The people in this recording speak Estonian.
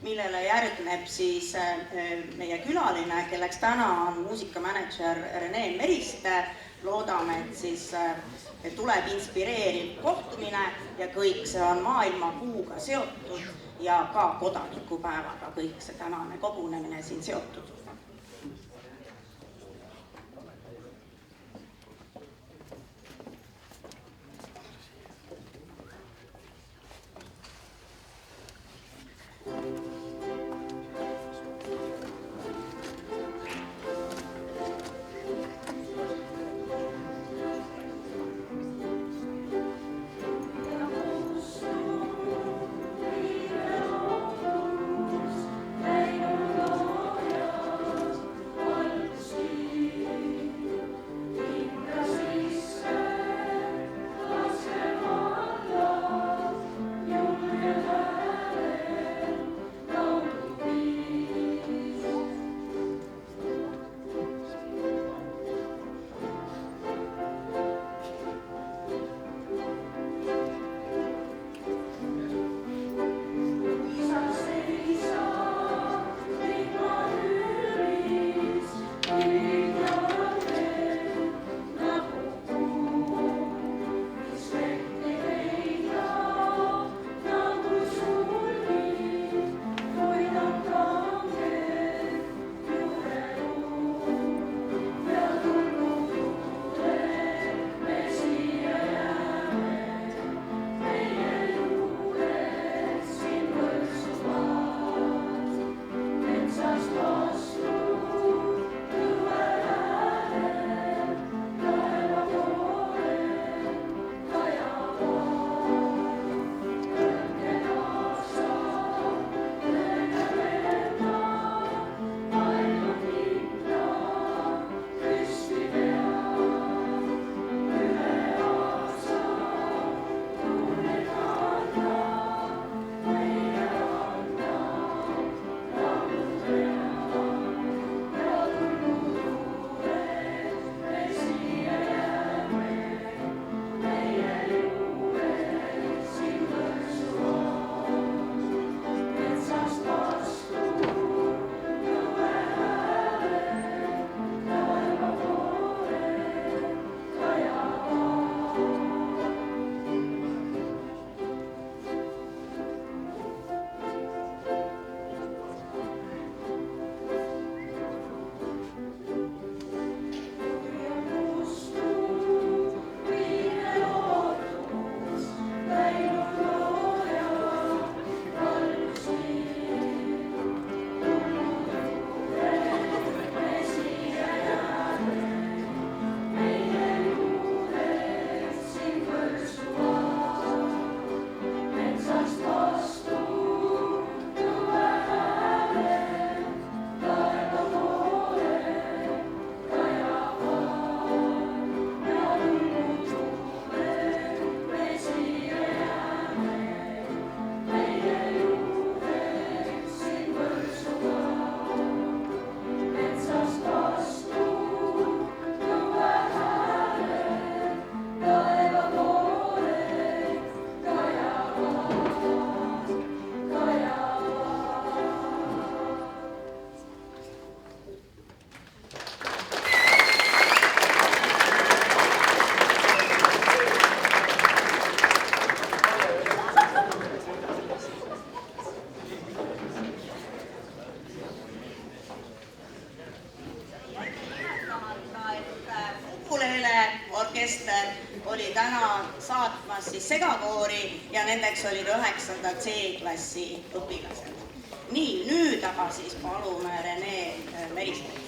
millele järgneb siis meie külaline, kelleks täna on muusikamänedžer Rene Meriste. Loodame, et siis tuleb inspireeriv kohtumine ja kõik see on maailmakuuga seotud ja ka kodanikupäevaga kõik see tänane kogunemine siin seotud. Orkester oli täna saatmas siis segakoori ja nendeks olid 9. C-klassi õpilased. Nii, nüüd aga siis palume Rene Meristet.